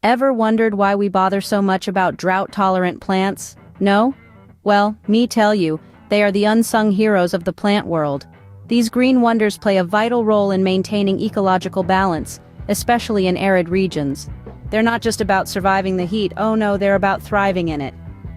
Ever wondered why we bother so much about drought-tolerant plants? No? Well, me tell you, they are the unsung heroes of the plant world. These green wonders play a vital role in maintaining ecological balance, especially in arid regions. They're not just about surviving the heat, oh no, they're about thriving in it.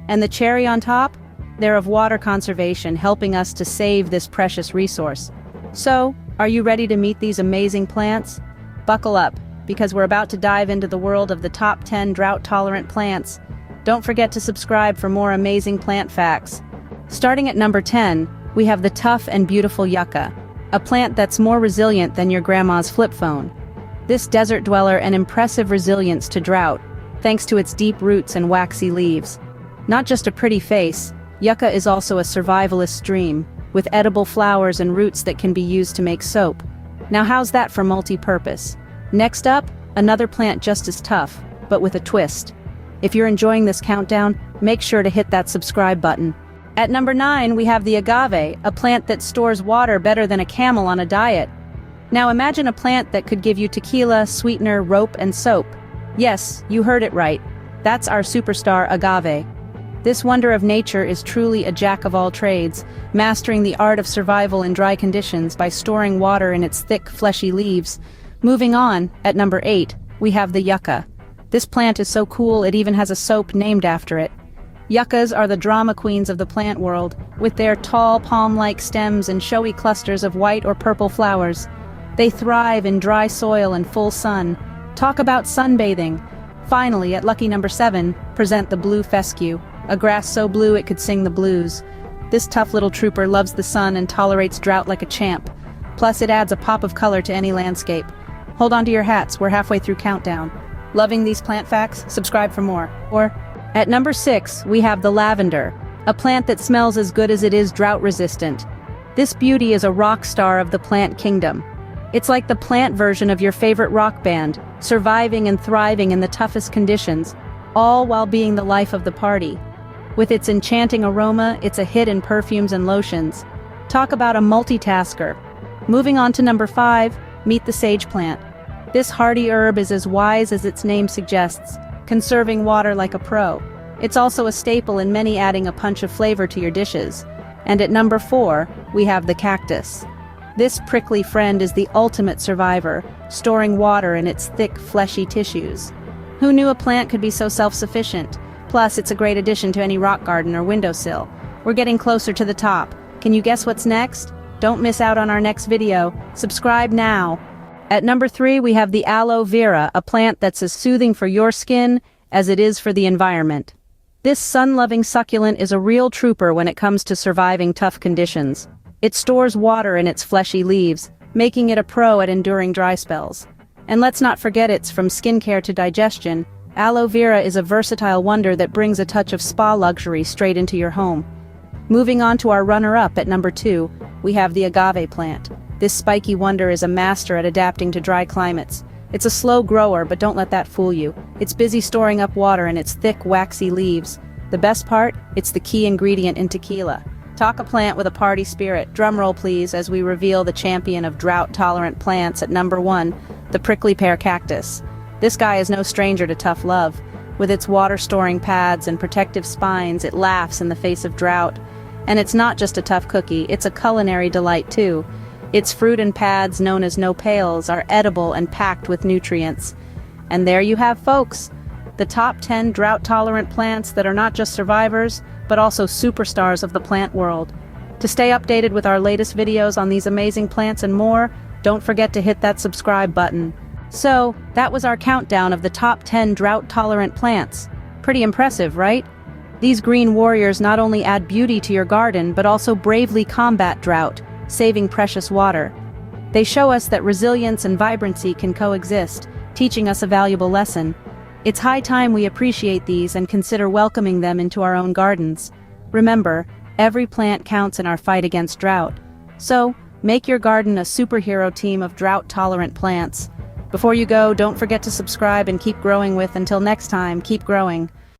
And the cherry on top? They're of water conservation, helping us to save this precious resource. So, are you ready to meet these amazing plants? Buckle up, because we're about to dive into the world of the top 10 drought-tolerant plants. Don't forget to subscribe for more amazing plant facts. Starting at number 10, we have the tough and beautiful yucca, a plant that's more resilient than your grandma's flip phone. This desert dweller an impressive resilience to drought, thanks to its deep roots and waxy leaves. Not just a pretty face, yucca is also a survivalist dream, with edible flowers and roots that can be used to make soap. Now how's that for multi-purpose? Next up, another plant just as tough, but with a twist. If you're enjoying this countdown, make sure to hit that subscribe button. At number 9, we have the agave, a plant that stores water better than a camel on a diet. Now imagine a plant that could give you tequila, sweetener, rope, and soap. Yes, you heard it right. That's our superstar agave. This wonder of nature is truly a jack of all trades, mastering the art of survival in dry conditions by storing water in its thick, fleshy leaves. Moving on, at number 8, we have the yucca. This plant is so cool it even has a soap named after it. Yuccas are the drama queens of the plant world, with their tall palm-like stems and showy clusters of white or purple flowers. They thrive in dry soil and full sun. Talk about sunbathing. Finally, at lucky number 7, present the blue fescue, a grass so blue it could sing the blues. This tough little trooper loves the sun and tolerates drought like a champ. Plus, it adds a pop of color to any landscape. Hold on to your hats, we're halfway through countdown. Loving these plant facts? Subscribe for more. Or, at number 6, we have the lavender, a plant that smells as good as it is drought-resistant. This beauty is a rock star of the plant kingdom. It's like the plant version of your favorite rock band, surviving and thriving in the toughest conditions, all while being the life of the party. With its enchanting aroma, it's a hit in perfumes and lotions. Talk about a multitasker. Moving on to number 5, meet the sage plant. This hardy herb is as wise as its name suggests, conserving water like a pro. It's also a staple in many, adding a punch of flavor to your dishes. And at number 4, we have the cactus. This prickly friend is the ultimate survivor, storing water in its thick, fleshy tissues. Who knew a plant could be so self-sufficient? Plus, it's a great addition to any rock garden or windowsill. We're getting closer to the top. Can you guess what's next? Don't miss out on our next video. Subscribe now. At number 3, we have the aloe vera, a plant that's as soothing for your skin as it is for the environment. This sun-loving succulent is a real trooper when it comes to surviving tough conditions. It stores water in its fleshy leaves, making it a pro at enduring dry spells. And let's not forget it's from skincare to digestion. Aloe vera is a versatile wonder that brings a touch of spa luxury straight into your home. Moving on to our runner-up at number 2, we have the agave plant. This spiky wonder is a master at adapting to dry climates. It's a slow grower, but don't let that fool you. It's busy storing up water in its thick, waxy leaves. The best part? It's the key ingredient in tequila. Talk a plant with a party spirit. Drumroll please as we reveal the champion of drought-tolerant plants at number 1, the prickly pear cactus. This guy is no stranger to tough love. With its water-storing pads and protective spines, it laughs in the face of drought. And it's not just a tough cookie, it's a culinary delight too. Its fruit and pads, known as nopales, are edible and packed with nutrients. And there you have, folks, the top 10 drought-tolerant plants that are not just survivors, but also superstars of the plant world. To stay updated with our latest videos on these amazing plants and more, don't forget to hit that subscribe button. So, that was our countdown of the top 10 drought-tolerant plants. Pretty impressive, right? These green warriors not only add beauty to your garden, but also bravely combat drought, saving precious water. They show us that resilience and vibrancy can coexist, teaching us a valuable lesson. It's high time we appreciate these and consider welcoming them into our own gardens. Remember, every plant counts in our fight against drought. So, make your garden a superhero team of drought-tolerant plants. Before you go, don't forget to subscribe and keep growing with. Until next time, keep growing.